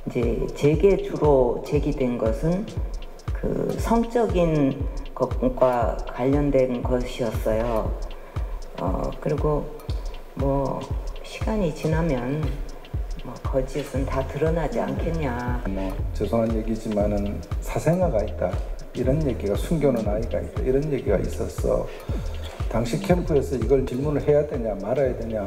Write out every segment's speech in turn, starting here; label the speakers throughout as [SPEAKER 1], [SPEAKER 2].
[SPEAKER 1] 이제 제게 주로 제기된 것은 그 성적인 것과 관련된 것이었어요. 그리고 뭐 시간이 지나면 뭐 거짓은 다 드러나지 않겠냐.
[SPEAKER 2] 뭐 죄송한 얘기지만은 사생아가 있다, 이런 얘기가, 숨겨놓은 아이가 있다, 이런 얘기가 있었어. 당시 캠프에서 이걸 질문을 해야 되냐 말아야 되냐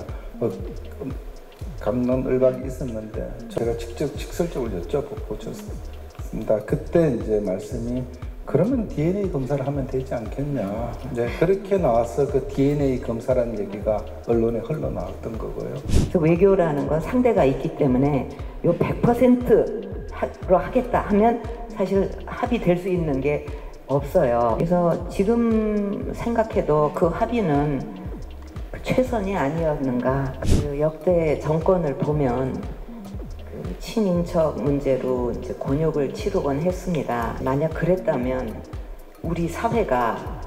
[SPEAKER 2] 갑론을박이 있었는데 제가 직설적으로 여쭤보고 줬습니다. 그때 이제 말씀이, 그러면 DNA 검사를 하면 되지 않겠냐. 이제 그렇게 나와서 그 DNA 검사라는 얘기가 언론에 흘러나왔던 거고요.
[SPEAKER 1] 그래서 외교라는 건 상대가 있기 때문에 요 100%로 하겠다 하면 사실 합의될 수 있는 게 없어요. 그래서 지금 생각해도 그 합의는 최선이 아니었는가. 그 역대 정권을 보면 그 친인척 문제로 이제 곤욕을 치르곤 했습니다. 만약 그랬다면 우리 사회가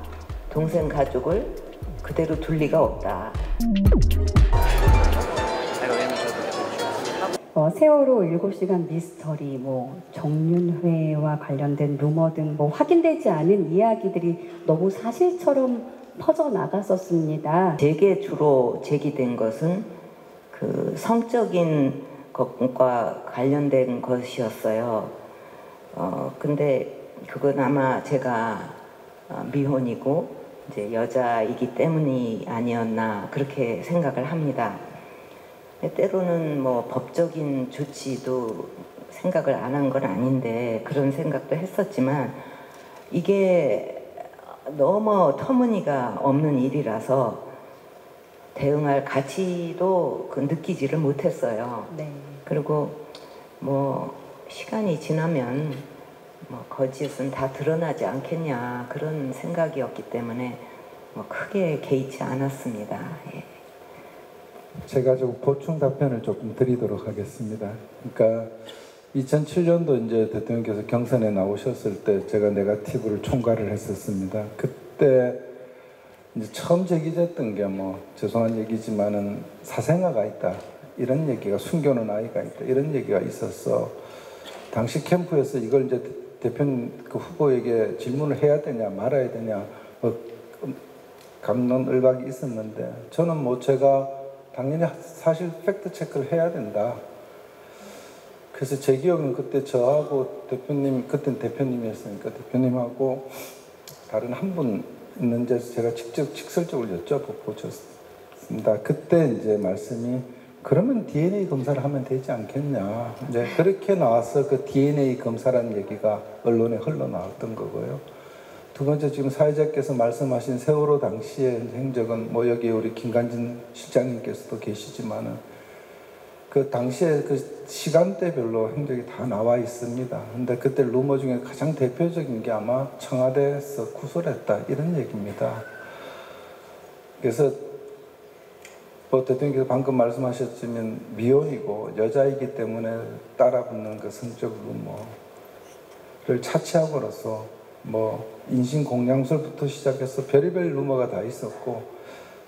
[SPEAKER 1] 동생 가족을 그대로 둘 리가 없다.
[SPEAKER 3] 세월호 7시간 미스터리, 정윤회와 관련된 루머 등 확인되지 않은 이야기들이 너무 사실처럼 퍼져나갔었습니다.
[SPEAKER 1] 제게 주로 제기된 것은 그 성적인 것과 관련된 것이었어요. 근데 그건 아마 제가 미혼이고 이제 여자이기 때문이 아니었나 그렇게 생각을 합니다. 때로는 뭐 법적인 조치도 생각을 안 한 건 아닌데 그런 생각도 했었지만 이게 너무 터무니가 없는 일이라서 대응할 가치도 느끼지를 못했어요.
[SPEAKER 3] 네.
[SPEAKER 1] 그리고 뭐 시간이 지나면 뭐 거짓은 다 드러나지 않겠냐 그런 생각이었기 때문에 뭐 크게 개의치 않았습니다. 예.
[SPEAKER 2] 제가 좀 보충 답변을 조금 드리도록 하겠습니다. 그러니까 2007년도 이제 대통령께서 경선에 나오셨을 때 제가 네거티브를 총괄을 했었습니다. 그때 이제 처음 제기됐던 게 죄송한 얘기지만은 사생아가 있다, 이런 얘기가, 숨겨놓은 아이가 있다, 이런 얘기가 있었어. 당시 캠프에서 이걸 이제 대표님 그 후보에게 질문을 해야 되냐 말아야 되냐 갑론을박이 있었는데 저는 제가 당연히 사실 팩트 체크를 해야 된다. 그래서 제 기억은 그때 저하고 대표님, 그때는 대표님이었으니까 대표님하고 다른 한 분 있는데 제가 직설적으로 여쭤보고 줬습니다. 그때 이제 말씀이, 그러면 DNA 검사를 하면 되지 않겠냐. 이제 그렇게 나와서 그 DNA 검사라는 얘기가 언론에 흘러나왔던 거고요. 두 번째, 지금 사회자께서 말씀하신 세월호 당시의 행적은 여기 우리 김관진 실장님께서도 계시지만은 그 당시에 그 시간대별로 행적이 다 나와 있습니다. 근데 그때 루머 중에 가장 대표적인 게 아마 청와대에서 구술했다, 이런 얘기입니다. 그래서 대통령께서 방금 말씀하셨지만 미혼이고 여자이기 때문에 따라붙는 그 성적 루머를 차치하고로서 인신공양술부터 시작해서 별의별 루머가 다 있었고,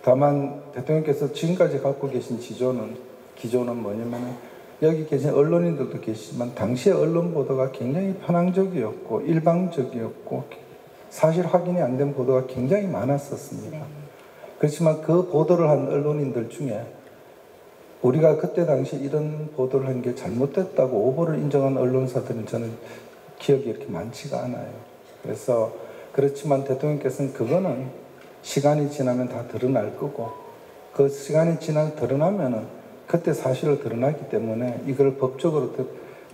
[SPEAKER 2] 다만 대통령께서 지금까지 갖고 계신 기조는 뭐냐면, 여기 계신 언론인들도 계시지만 당시의 언론 보도가 굉장히 편향적이었고 일방적이었고 사실 확인이 안 된 보도가 굉장히 많았었습니다. 네. 그렇지만 그 보도를 한 언론인들 중에 우리가 그때 당시 이런 보도를 한 게 잘못됐다고 오보를 인정한 언론사들은 저는 기억이 이렇게 많지가 않아요. 그래서 그렇지만 대통령께서는 그거는 시간이 지나면 다 드러날 거고, 그 시간이 드러나면은 그때 사실을 드러났기 때문에 이걸 법적으로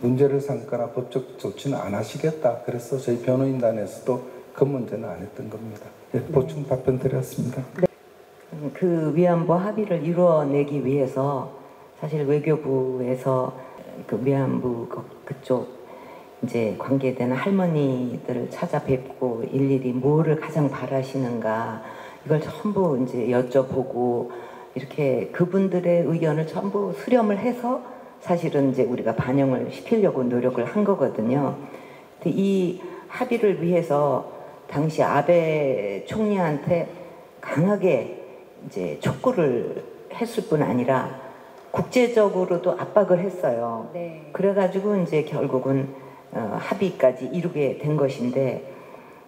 [SPEAKER 2] 문제를 삼거나 법적 조치는 안 하시겠다. 그래서 저희 변호인단에서도 그 문제는 안 했던 겁니다. 네, 보충 답변 드렸습니다.
[SPEAKER 1] 네. 그 위안부 합의를 이루어내기 위해서 사실 외교부에서 그 위안부 그쪽 이제 관계된 할머니들을 찾아뵙고 일일이 뭐를 가장 바라시는가 이걸 전부 이제 여쭤보고 이렇게 그분들의 의견을 전부 수렴을 해서 사실은 이제 우리가 반영을 시키려고 노력을 한 거거든요. 이 합의를 위해서 당시 아베 총리한테 강하게 이제 촉구를 했을 뿐 아니라 국제적으로도 압박을 했어요.
[SPEAKER 3] 네.
[SPEAKER 1] 그래가지고 이제 결국은 합의까지 이루게 된 것인데,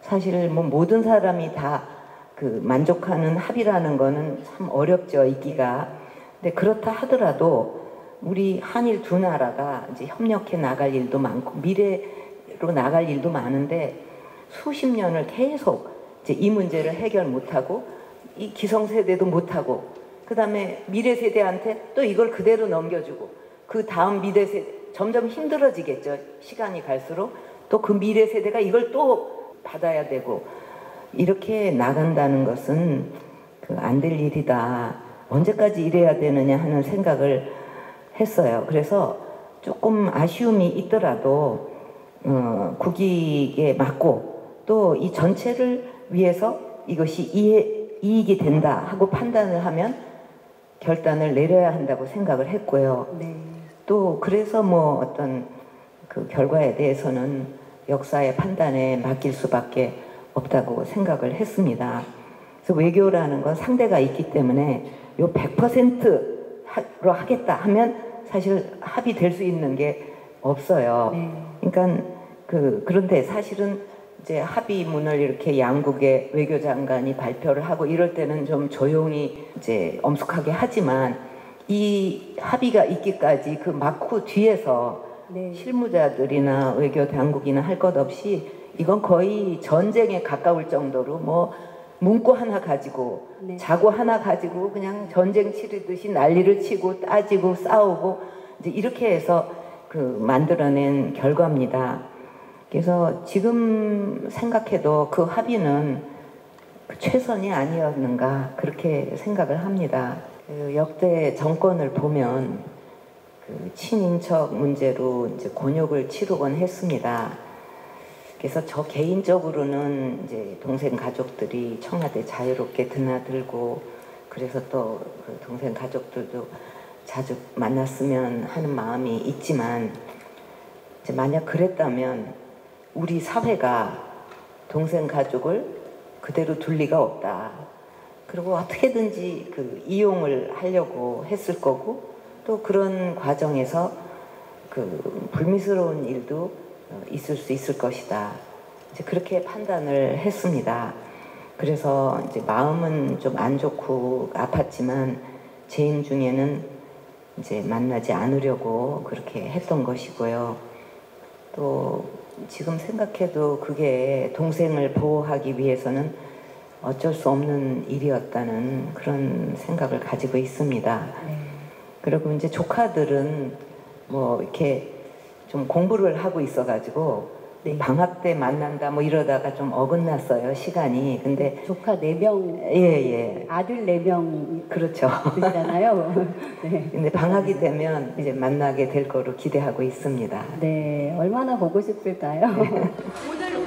[SPEAKER 1] 사실 뭐 모든 사람이 다 그 만족하는 합의라는 거는 참 어렵죠, 있기가. 근데 그렇다 하더라도 우리 한일 두 나라가 이제 협력해 나갈 일도 많고 미래로 나갈 일도 많은데, 수십 년을 계속 이제 이 문제를 해결 못하고 이 기성세대도 못하고 그 다음에 미래 세대한테 또 이걸 그대로 넘겨주고, 그 다음 미래 세대 점점 힘들어지겠죠. 시간이 갈수록 또 그 미래 세대가 이걸 또 받아야 되고, 이렇게 나간다는 것은 안 될 일이다. 언제까지 이래야 되느냐 하는 생각을 했어요. 그래서 조금 아쉬움이 있더라도 국익에 맞고 또 이 전체를 위해서 이것이 이익이 된다 하고 판단을 하면 결단을 내려야 한다고 생각을 했고요.
[SPEAKER 3] 네.
[SPEAKER 1] 또 그래서 뭐 어떤 그 결과에 대해서는 역사의 판단에 맡길 수밖에 없다고 생각을 했습니다. 그래서 외교라는 건 상대가 있기 때문에 요 100%로 하겠다 하면 사실 합의될 수 있는 게 없어요.
[SPEAKER 3] 네.
[SPEAKER 1] 그러니까 그런데 사실은 이제 합의문을 이렇게 양국의 외교장관이 발표를 하고 이럴 때는 좀 조용히 이제 엄숙하게 하지만, 이 합의가 있기까지 그 막후 뒤에서
[SPEAKER 3] 네.
[SPEAKER 1] 실무자들이나 외교 당국이나 할 것 없이 이건 거의 전쟁에 가까울 정도로 뭐 문구 하나 가지고
[SPEAKER 3] 네.
[SPEAKER 1] 자고 하나 가지고 그냥 전쟁 치르듯이 난리를 치고 따지고 싸우고 이제 이렇게 해서 만들어낸 결과입니다. 그래서 지금 생각해도 그 합의는 최선이 아니었는가 그렇게 생각을 합니다. 역대 정권을 보면 친인척 문제로 이제 곤욕을 치르곤 했습니다. 그래서 저 개인적으로는 이제 동생 가족들이 청와대 자유롭게 드나들고, 그래서 또 그 동생 가족들도 자주 만났으면 하는 마음이 있지만, 이제 만약 그랬다면 우리 사회가 동생 가족을 그대로 둘 리가 없다. 그리고 어떻게든지 이용을 하려고 했을 거고, 또 그런 과정에서 불미스러운 일도 있을 수 있을 것이다. 이제 그렇게 판단을 했습니다. 그래서 이제 마음은 좀 안 좋고 아팠지만 재임 중에는 이제 만나지 않으려고 그렇게 했던 것이고요. 또 지금 생각해도 그게 동생을 보호하기 위해서는 어쩔 수 없는 일이었다는 그런 생각을 가지고 있습니다.
[SPEAKER 3] 네.
[SPEAKER 1] 그리고 이제 조카들은 뭐 이렇게 좀 공부를 하고 있어가지고
[SPEAKER 3] 네.
[SPEAKER 1] 방학 때 만난다 뭐 이러다가 좀 어긋났어요, 시간이. 근데
[SPEAKER 3] 조카 4명,
[SPEAKER 1] 예.
[SPEAKER 3] 아들 4명
[SPEAKER 1] 그렇죠.
[SPEAKER 3] 되시잖아요. 네.
[SPEAKER 1] 근데 방학이 되면 이제 만나게 될 거로 기대하고 있습니다.
[SPEAKER 3] 네, 얼마나 보고 싶을까요?
[SPEAKER 4] 오늘